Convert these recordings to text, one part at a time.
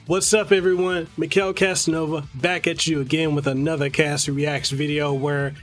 What's up, everyone? Mekel Kasanova back at you again with another KAS Reacts video where,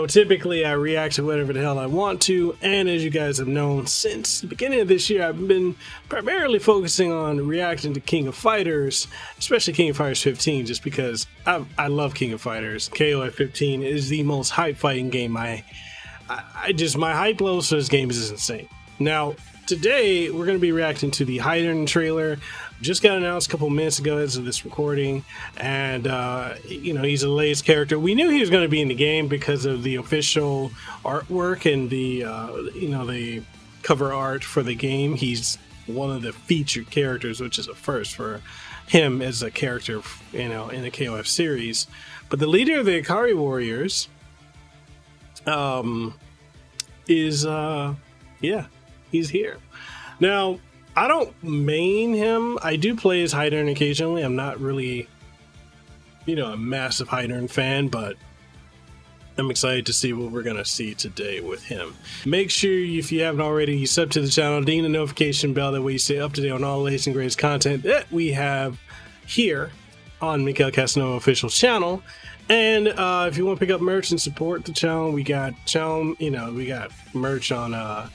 typically I react to whatever the hell I want to, and as you guys have known, since the beginning of this year, I've been primarily focusing on reacting to King of Fighters, especially King of Fighters 15, just because I love King of Fighters. KOF 15 is the most hype fighting game. My hype level for this game is insane. Now, today, we're going to be reacting to the Heidern trailer. Just got announced a couple minutes ago as of this recording, and he's the latest character. We knew he was going to be in the game because of the official artwork and the cover art for the game. He's one of the featured characters, which is a first for him as a character, in the KOF series. But the leader of the Ikari Warriors, he's here now. I don't main him. I do play as Heidern occasionally. I'm not really, a massive Heidern fan, but I'm excited to see what we're going to see today with him. Make sure, if you haven't already, you sub to the channel, ding the notification bell, that way you stay up to date on all the latest and greatest content that we have here on Mekel Kasanova official channel. And if you want to pick up merch and support the channel, we got merch on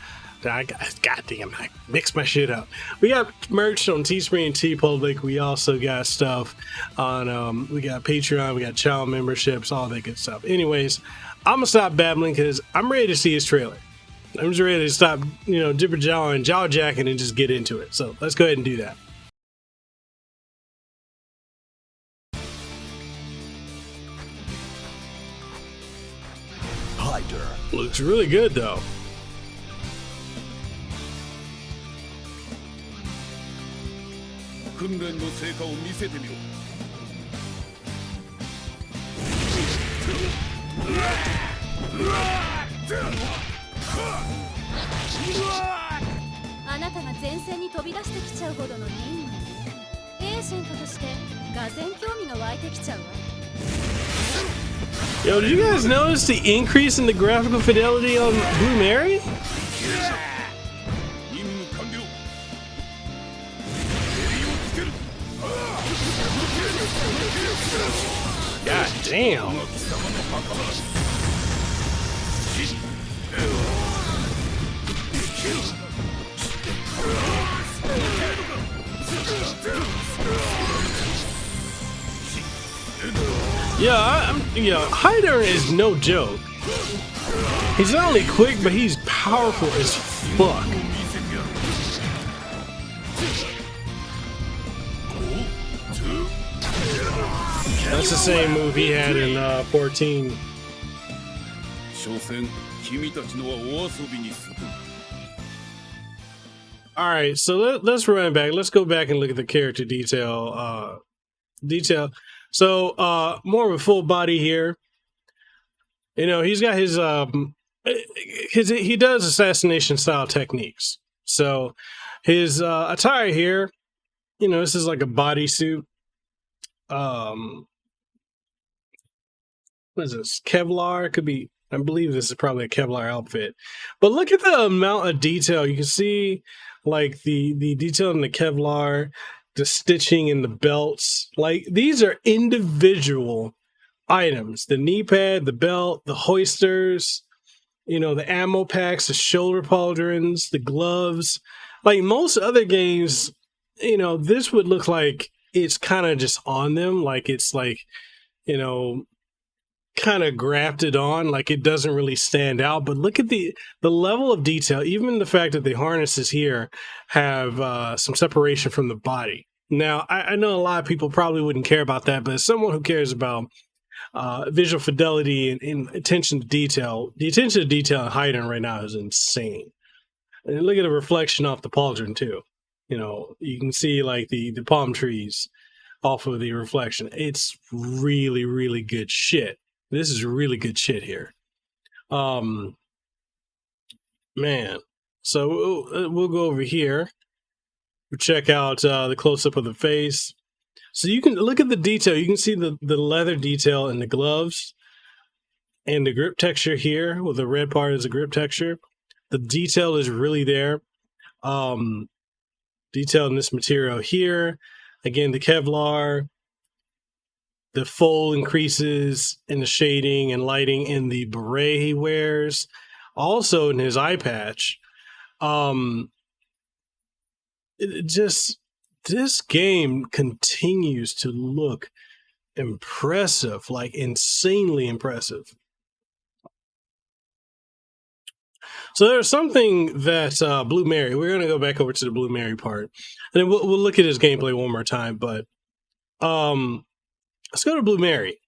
goddamn, I mixed my shit up. We got merch on Teespring and TeePublic. We also got stuff on, we got Patreon, we got channel memberships, all that good stuff. Anyways, I'm gonna stop babbling because I'm ready to see his trailer. I'm just ready to stop, dipper jaw and jaw jacking and just get into it. So let's go ahead and do that. Heidern looks really good though. Yo, did you guys notice the increase in the graphical fidelity on Blue Mary? God damn. Heidern is no joke. He's not only quick, but he's powerful as fuck. That's the same move he had in 14. Alright, so let's run back. Let's go back and look at the character detail. So, more of a full body here. He's got he does assassination style techniques. So, his attire here, this is like a bodysuit. What is this? Kevlar? It could be, I believe this is probably a Kevlar outfit. But look at the amount of detail. You can see like the detail in the Kevlar, the stitching in the belts. Like, these are individual items. The knee pad, the belt, the hoisters, the ammo packs, the shoulder pauldrons, the gloves. Like most other games, this would look like it's kind of just on them. Like it's like, kind of grafted on, like it doesn't really stand out. But look at the level of detail. Even the fact that the harnesses here have some separation from the body. Now, I know a lot of people probably wouldn't care about that, but as someone who cares about visual fidelity and attention to detail, the attention to detail in Heidern right now is insane. And look at the reflection off the pauldron too. You can see like the palm trees off of the reflection. It's really, really good shit. This is really good shit here. Man. So we'll go over here. We'll check out the close-up of the face. So you can look at the detail. You can see the leather detail in the gloves and the grip texture here, with the red part is a grip texture. The detail is really there. Detail in this material here. Again, the Kevlar, the full increases in the shading and lighting in the beret he wears, also in his eye patch. This game continues to look impressive, like insanely impressive. So there's something that Blue Mary, we're going to go back over to the Blue Mary part, and then we'll look at his gameplay one more time, but let's go to Blue Mary.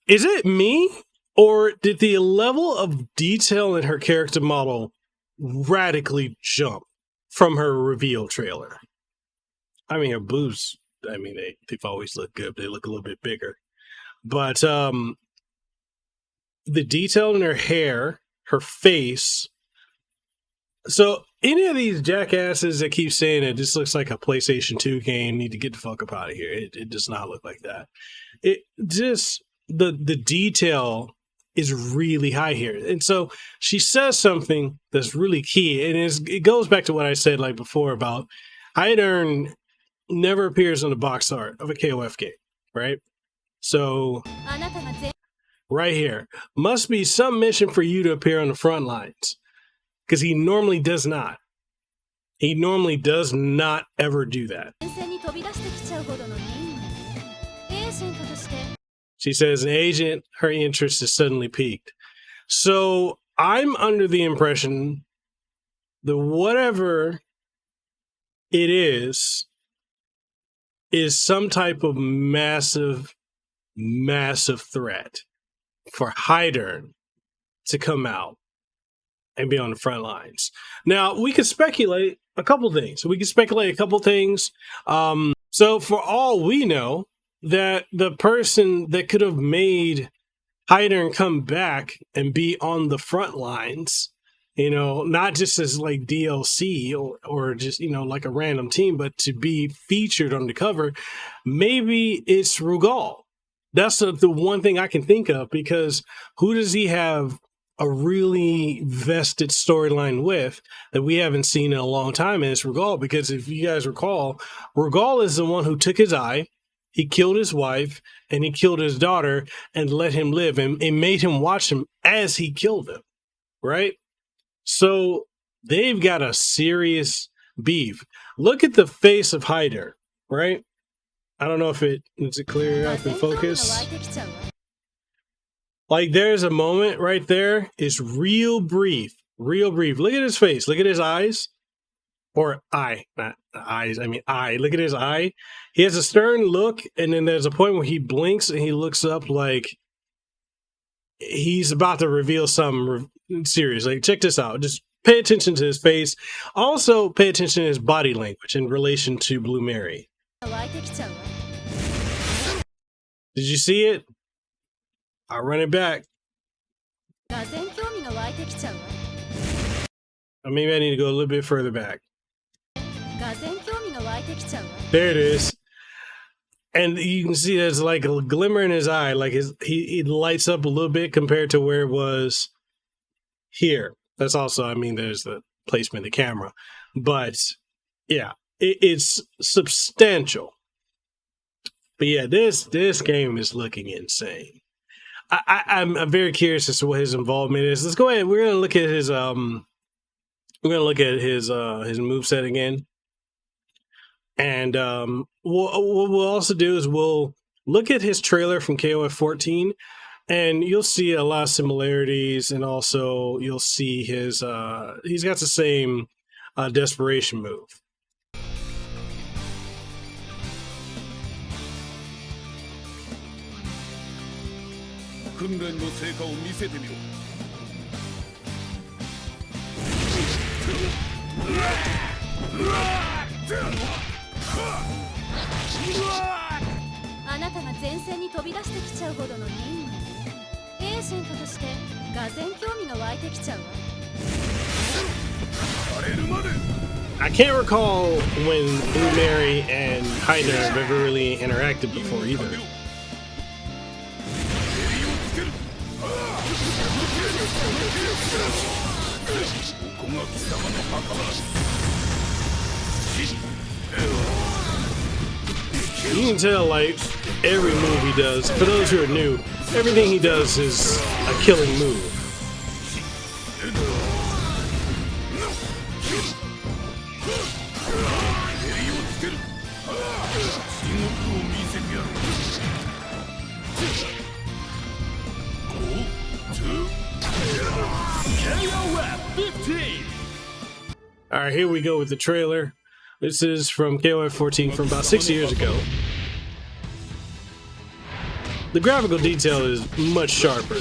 Is it me, or did the level of detail in her character model radically jump from her reveal trailer? I mean, her boobs, I mean, they've always looked good, but they look a little bit bigger. But the detail in her hair, her face. So any of these jackasses that keep saying it this looks like a PlayStation 2 game need to get the fuck up out of here. It does not look like that. It just, the detail is really high here. And so she says something that's really key. And it goes back to what I said like before about Heidern never appears on the box art of a KOF game, right? So right here, must be some mission for you to appear on the front lines, because he normally does not. He normally does not ever do that. She says, an agent, her interest is suddenly piqued. So I'm under the impression that whatever it is some type of massive threat for Heidern to come out and be on the front lines. Now, we could speculate a couple things. So for all we know, that the person that could have made Heidern come back and be on the front lines, you know, not just as like DLC or just, you know, like a random team, but to be featured on the cover, maybe it's Rugal. That's the one thing I can think of, because who does he have a really vested storyline with that we haven't seen in a long time? And it's Rugal, because if you guys recall, Rugal is the one who took his eye, he killed his wife, and he killed his daughter and let him live, and made him watch him as he killed them, right? So they've got a serious beef. Look at the face of Heidern, right? I don't know if is it clear enough in focus. Like there's a moment right there. It's real brief. Look at his face. Look at his eyes. Or eye, not eyes. I mean eye. Look at his eye. He has a stern look, and then there's a point where he blinks and he looks up like he's about to reveal something serious. Like, check this out. Just pay attention to his face. Also, pay attention to his body language in relation to Blue Mary. Did you see it? I'll run it back. Or maybe I need to go a little bit further back. There it is. And you can see there's like a glimmer in his eye, like he lights up a little bit compared to where it was here. That's also, I mean, there's the placement of the camera. But yeah, it's substantial. But yeah, this game is looking insane. I'm very curious as to what his involvement is. Let's go ahead. We're gonna look at his moveset again. And what we'll also do is we'll look at his trailer from KOF 14, and you'll see a lot of similarities, and also you'll see his he's got the same desperation move. I can't recall when Blue Mary and Heidern have ever really interacted before either. You can tell, like, every move he does, for those who are new, everything he does is a killing move. Alright, here we go with the trailer. This is from KOF 14 from about 6 years ago. The graphical detail is much sharper.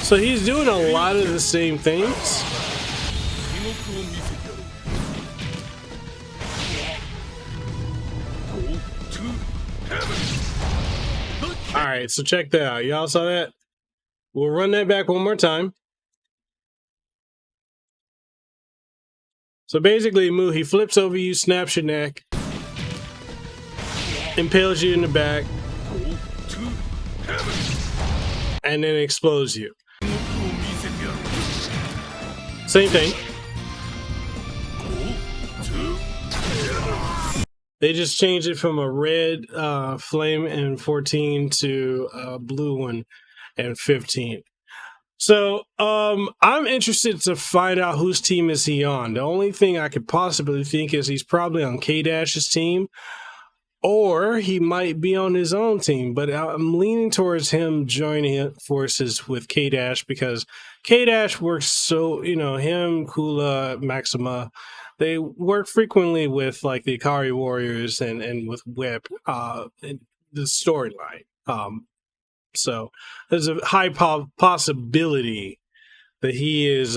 So he's doing a lot of the same things. Alright, so check that out. Y'all saw that? We'll run that back one more time. So basically, move, he flips over you, snaps your neck, impales you in the back, and then explodes you. Same thing. They just changed it from a red flame in 14 to a blue one in 15. So I'm interested to find out whose team is he on. The only thing I could possibly think is he's probably on K-Dash's team, or he might be on his own team. But I'm leaning towards him joining forces with K-Dash because K-Dash works so, you know, him, Kula, Maxima, they work frequently with like the Ikari Warriors and with Whip, the storyline. So there's a high possibility that he's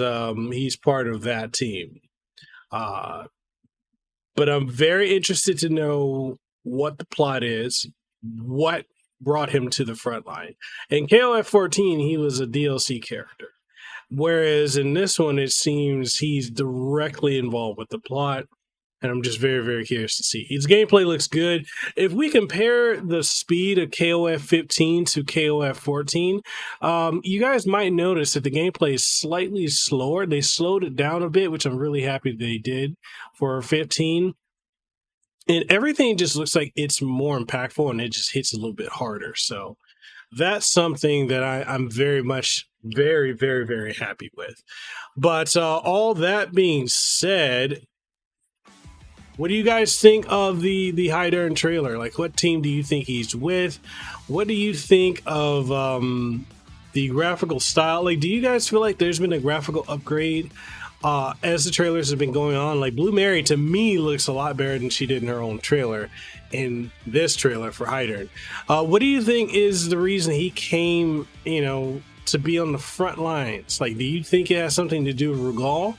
part of that team. But I'm very interested to know what the plot is, what brought him to the front line. In KOF 14, he was a DLC character. Whereas in this one, it seems he's directly involved with the plot. And I'm just very, very curious to see. His gameplay looks good. If we compare the speed of KOF 15 to KOF 14, you guys might notice that the gameplay is slightly slower. They slowed it down a bit, which I'm really happy they did for 15. And everything just looks like it's more impactful and it just hits a little bit harder. So that's something that I'm very much, very, very, very happy with. But all that being said, what do you guys think of the Heidern trailer? Like, what team do you think he's with? What do you think of the graphical style? Like, do you guys feel like there's been a graphical upgrade as the trailers have been going on? Like, Blue Mary, to me, looks a lot better than she did in her own trailer in this trailer for Heidern. What do you think is the reason he came, you know, to be on the front lines? Like, do you think it has something to do with Regal?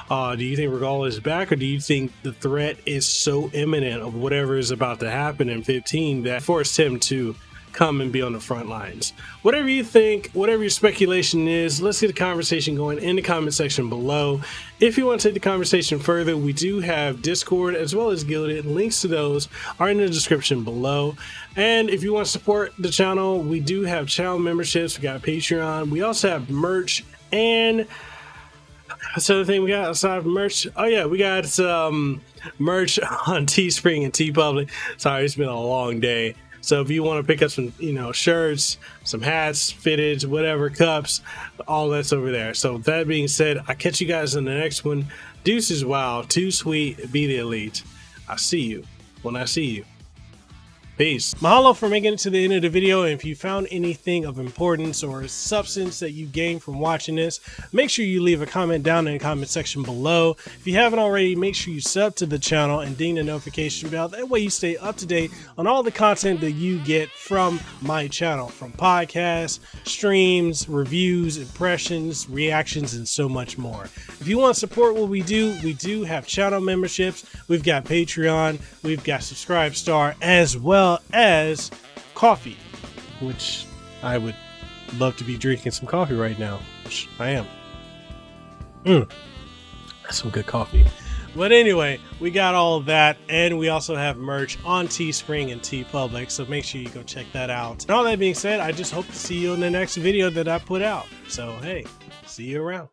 Do you think Regal is back, or do you think the threat is so imminent of whatever is about to happen in 15 that forced him to come and be on the front lines? Whatever you think, whatever your speculation is, let's get a conversation going in the comment section below. If you want to take the conversation further, we do have Discord as well as Gilded. Links to those are in the description below. And if you want to support the channel, we do have channel memberships. We got Patreon. We also have merch, and that's the other thing we got aside from merch. Oh yeah, we got some merch on Teespring and TeePublic. Sorry, it's been a long day. So if you want to pick up some, you know, shirts, some hats, fitteds, whatever, cups, all that's over there. So that being said, I'll catch you guys in the next one. Deuces, wow, too sweet, be the elite. I'll see you when I see you. Peace. Mahalo for making it to the end of the video. And if you found anything of importance or substance that you gained from watching this, make sure you leave a comment down in the comment section below. If you haven't already, make sure you sub to the channel and ding the notification bell. That way you stay up to date on all the content that you get from my channel, from podcasts, streams, reviews, impressions, reactions, and so much more. If you want to support what we do have channel memberships. We've got Patreon, we've got Subscribestar, as well as coffee, which I would love to be drinking some coffee right now, which I am. That's some good coffee. But anyway, we got all of that, and we also have merch on Teespring and TeePublic, so make sure you go check that out. And all that being said, I just hope to see you in the next video that I put out. So hey, see you around.